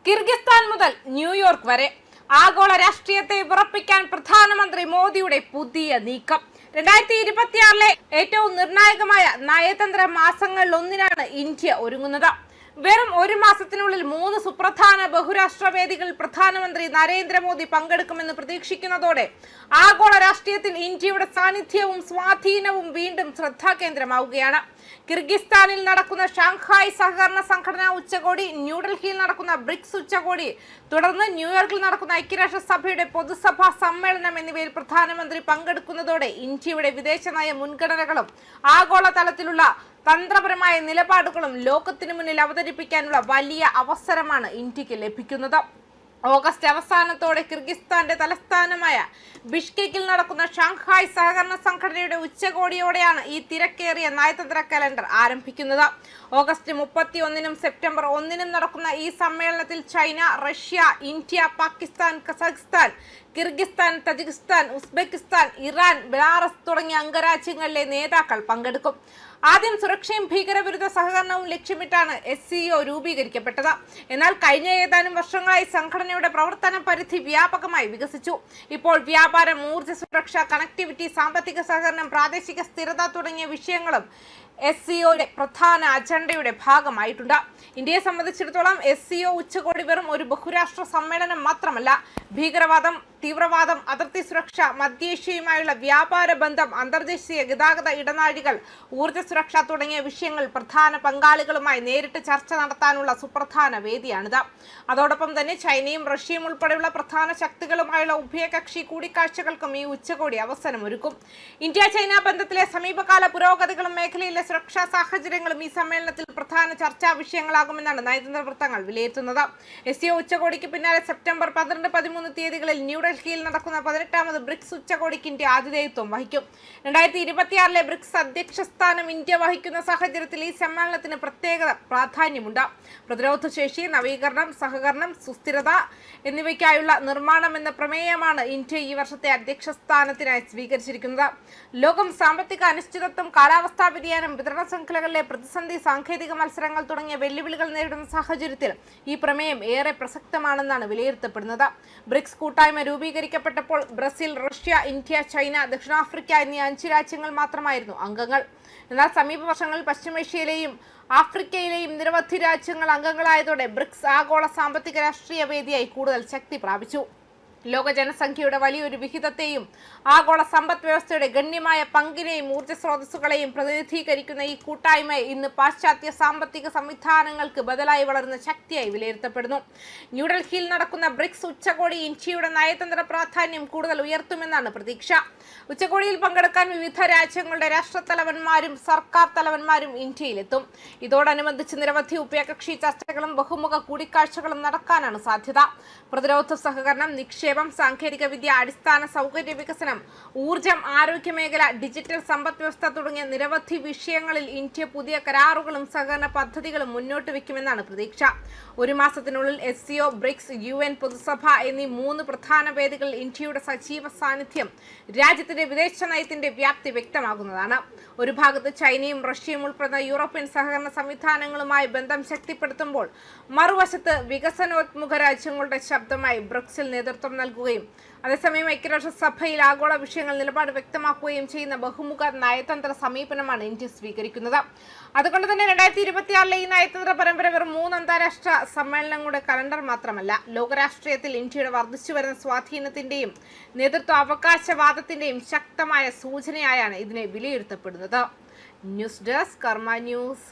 Kyrgyzstan മുതൽ New York വരെ ആഗോള രാഷ്ട്രീയത്തെ വിറപ്പിക്കാൻ പ്രധാനമന്ത്രി മോദിയുടെ പുതിയ നീക്കം. 2026 ഏറ്റവും നിർണായകമായ നയതന്ത്ര മാസങ്ങളിൽ ഒന്നിനാണ് ഇന്ത്യ ഒരുങ്ങുന്നത്. വെറും ഒരു മാസത്തിനുള്ളിൽ 3 സുപ്രധാന ബഹുരാഷ്ട്ര വേദികളിൽ പ്രധാനമന്ത്രി നരേന്ദ്രമോദി പങ്കെടുക്കുമെന്ന് പ്രതീക്ഷിക്കുന്നതോടെ ആഗോള രാഷ്ട്രീയത്തിൽ ഇന്ത്യയുടെ സാന്നിധ്യവും സ്വാധീനവും വീണ്ടും ശ്രദ്ധാകേന്ദ്രമാവുകയാണ്. കിർഗിസ്ഥാനിൽ നടക്കുന്ന ഷാങ്ഹായ് സഹകരണ സംഘടനാ ഉച്ചകോടി, ന്യൂഡൽഹിയിൽ നടക്കുന്ന ബ്രിക്സ് ഉച്ചകോടി, തുടർന്ന് ന്യൂയോർക്കിൽ നടക്കുന്ന ഐക്യരാഷ്ട്രസഭയുടെ പൊതുസഭാ സമ്മേളനം എന്നിവയിൽ പ്രധാനമന്ത്രി പങ്കെടുക്കുന്നതോടെ ഇന്ത്യയുടെ വിദേശനയ മുൻഗണനകളും ആഗോള തലത്തിലുള്ള തന്ത്രപരമായ നിലപാടുകളും ലോകത്തിനു മുന്നിൽ അവതരിപ്പിക്കാനുള്ള വലിയ അവസരമാണ് ഇന്ത്യക്ക് ലഭിക്കുന്നത്. ഓഗസ്റ്റ് അവസാനത്തോടെ കിർഗിസ്ഥാന്റെ തലസ്ഥാനമായ ബിഷ്കെക്കിൽ നടക്കുന്ന ഷാങ്ഹായ് സഹകരണ സംഘടനയുടെ ഉച്ചകോടിയോടെയാണ് ഈ തിരക്കേറിയ നയതന്ത്ര കലണ്ടർ ആരംഭിക്കുന്നത്. ഓഗസ്റ്റ് 31-നും സെപ്റ്റംബർ 1-നും നടക്കുന്ന ഈ സമ്മേളനത്തിൽ China, Russia, India, Pakistan, Kazakhstan, Kyrgyzstan, Tajikistan, Uzbekistan, Iran, Belarus തുടങ്ങിയ അംഗരാജ്യങ്ങളിലെ നേതാക്കൾ പങ്കെടുക്കും. ആദ്യം സുരക്ഷയും ഭീകരവിരുദ്ധ സഹകരണവും ലക്ഷ്യമിട്ടാണ് SCO രൂപീകരിക്കപ്പെട്ടത്. എന്നാൽ കഴിഞ്ഞ ഏതാനും വർഷങ്ങളായി സംഘടനയുടെ പ്രവർത്തന പരിധി വ്യാപകമായി വികസിച്ചു. ഇപ്പോൾ വ്യാപാരം, ഊർജ്ജ സുരക്ഷ, കണക്ടിവിറ്റി, സാമ്പത്തിക സഹകരണം, പ്രാദേശിക സ്ഥിരത തുടങ്ങിയ വിഷയങ്ങളും SCOയുടെ പ്രധാന അജണ്ടയുടെ ഭാഗമായിട്ടുണ്ട്. ഇന്ത്യയെ സംബന്ധിച്ചിടത്തോളം SCO ഉച്ചകോടി വെറും ഒരു ബഹുരാഷ്ട്ര സമ്മേളനം മാത്രമല്ല. ഭീകരവാദം, തീവ്രവാദം, അതിർത്തി സുരക്ഷ, മധ്യേഷ്യയുമായുള്ള വ്യാപാര ബന്ധം, അന്തർദേശീയ ഗതാഗത ഇടനാഴികൾ, ഊർജ്ജ സുരക്ഷ തുടങ്ങിയ വിഷയങ്ങൾ പ്രധാന പങ്കാളികളുമായി നേരിട്ട് ചർച്ച നടത്താനുള്ള സുപ്രധാന വേദിയാണിത്. അതോടൊപ്പം തന്നെ ചൈനയും റഷ്യയും ഉൾപ്പെടെയുള്ള പ്രധാന ശക്തികളുമായുള്ള ഉഭയകക്ഷി കൂടിക്കാഴ്ചകൾക്കും ഈ ഉച്ചകോടി അവസരമൊരുക്കും. ഇന്ത്യ ചൈന ബന്ധത്തിലെ സമീപകാല പുരോഗതികളും മേഖലയിലെ സുരക്ഷാ സാഹചര്യങ്ങളും ഈ സമ്മേളനത്തിൽ പ്രധാന ചർച്ചാ വിഷയങ്ങളാകുമെന്നാണ് നയതന്ത്ര വൃത്തങ്ങൾ വിലയിരുത്തുന്നത്. SCO ഉച്ചകോടിക്ക് പിന്നാലെ സെപ്റ്റംബർ 12-13 തീയതികളിൽ ന്യൂഡൽഹിയിൽ നടക്കുന്ന 18ാമത് ബ്രിക്സ് ഉച്ചകോടിക്ക് ഇന്ത്യ ആതിഥേയത്വം വഹിക്കും. 2026 ബ്രിക്സ് അധ്യക്ഷ സ്ഥാനം ഇന്ത്യ വഹിക്കുന്ന സാഹചര്യത്തിൽ ഈ സമ്മേളനത്തിന് പ്രത്യേക പ്രാധാന്യമുണ്ട്. പ്രതിരോധ ശേഷി, നവീകരണം, സഹകരണം, സുസ്ഥിരത എന്നിവയ്ക്കായുള്ള നിർമ്മാണം എന്ന പ്രമേയമാണ് ഇന്ത്യ ഈ വർഷത്തെ അധ്യക്ഷ സ്ഥാനത്തിനായി സ്വീകരിച്ചിരിക്കുന്നത്. ലോകം സാമ്പത്തിക അനിശ്ചിതത്വം, കാലാവസ്ഥാ വ്യതിയാനം, വിതരണ ശൃംഖലകളിലെ പ്രതിസന്ധി, സാങ്കേതിക മത്സരങ്ങൾ തുടങ്ങിയ വെല്ലുവിളികൾ നേരിടുന്ന സാഹചര്യത്തിൽ ഈ പ്രമേയം ഏറെ പ്രസക്തമാണെന്നാണ് വിലയിരുത്തപ്പെടുന്നത്. ബ്രിക്സ് കൂട്ടായ്മ രൂപീകരിക്കപ്പെട്ടപ്പോൾ ബ്രസീൽ, റഷ്യ, ഇന്ത്യ, ചൈന, ദക്ഷിണാഫ്രിക്ക എന്നീ 5 രാജ്യങ്ങൾ മാത്രമായിരുന്നു അംഗങ്ങൾ. എന്നാൽ സമീപ വർഷങ്ങളിൽ പശ്ചിമേഷ്യയിലെയും ആഫ്രിക്കയിലെയും നിരവധി രാജ്യങ്ങൾ അംഗങ്ങളായതോടെ ബ്രിക്സ് ആഗോള സാമ്പത്തിക രാഷ്ട്രീയ വേദിയായി കൂടുതൽ ശക്തി പ്രാപിച്ചു. ലോക ജനസംഖ്യയുടെ വലിയൊരു വിഹിതത്തെയും ആഗോള സമ്പദ് വ്യവസ്ഥയുടെ ഗണ്യമായ പങ്കിനെയും ഊർജ്ജ സ്രോതസ്സുകളെയും പ്രതിനിധീകരിക്കുന്ന ഈ കൂട്ടായ്മ ഇന്ന് പാശ്ചാത്യ സാമ്പത്തിക സംവിധാനങ്ങൾക്ക് ബദലായി വളരുന്ന ശക്തിയായി വിലയിരുത്തപ്പെടുന്നു. ന്യൂഡൽഹിയിൽ നടക്കുന്ന ബ്രിക്സ് ഉച്ചകോടി ഇന്ത്യയുടെ നയതന്ത്ര പ്രാധാന്യം കൂടുതൽ ഉയർത്തുമെന്നാണ് പ്രതീക്ഷ. ഉച്ചകോടിയിൽ പങ്കെടുക്കാൻ വിവിധ രാജ്യങ്ങളുടെ രാഷ്ട്രത്തലവന്മാരും സർക്കാർ തലവന്മാരും ഇന്ത്യയിലെത്തും. ഇതോടനുബന്ധിച്ച് നിരവധി ഉഭയകക്ഷി ചർച്ചകളും ബഹുമുഖ കൂടിക്കാഴ്ചകളും നടക്കാനാണ് സാധ്യത. പ്രതിരോധ സഹകരണം, നിക്ഷേപം, സാങ്കേതിക വിദ്യ, അടിസ്ഥാന സൗകര്യ വികസനം, ഊർജം, ആരോഗ്യമേഖല, ഡിജിറ്റൽ സമ്പദ് വ്യവസ്ഥ തുടങ്ങിയ നിരവധി വിഷയങ്ങളിൽ ഇന്ത്യ പുതിയ കരാറുകളും സഹകരണ പദ്ധതികളും മുന്നോട്ട് വയ്ക്കുമെന്നാണ് പ്രതീക്ഷ. ഒരു മാസത്തിനുള്ളിൽ SCO, ബ്രിക്സ്, UN പൊതുസഭ എന്നീ 3 പ്രധാന വേദികളിൽ ഇന്ത്യയുടെ സജീവ സാന്നിധ്യം രാജ്യത്തിന്റെ വിദേശ നയത്തിന്റെ വ്യാപ്തി വ്യക്തമാകുന്നതാണ്. ഒരു ഭാഗത്ത് ചൈനയും റഷ്യയും ഉൾപ്പെടുന്ന യൂറോപ്യൻ സഹകരണ സംവിധാനങ്ങളുമായി ബന്ധം ശക്തിപ്പെടുത്തുമ്പോൾ മറുവശത്ത് വികസനോന്മുഖ രാജ്യങ്ങളുടെ ശബ്ദമായി ബ്രിക്സിൽ നേതൃത്വം നൽകുകയും അതേസമയം ഐക്യരാഷ്ട്രസഭയിൽ ആഗോള വിഷയങ്ങൾ നിലപാട് വ്യക്തമാക്കുകയും ചെയ്യുന്ന ബഹുമുഖ നയതന്ത്ര സമീപനമാണ് ഇന്ത്യ സ്വീകരിക്കുന്നത്. അതുകൊണ്ട് തന്നെ 2026 ഈ നയതന്ത്ര പരമ്പര വെറും 3 അന്താരാഷ്ട്ര സമ്മേളനങ്ങളുടെ കലണ്ടർ മാത്രമല്ല, ലോകരാഷ്ട്രീയത്തിൽ ഇന്ത്യയുടെ വർദ്ധിച്ചു വരുന്ന സ്വാധീനത്തിന്റെയും നേതൃത്വ അവകാശവാദത്തിന്റെയും ശക്തമായ സൂചനയായാണ് ഇതിനെ വിലയിരുത്തപ്പെടുന്നത്. ന്യൂസ് ഡെസ്ക് കർമ്മ ന്യൂസ്.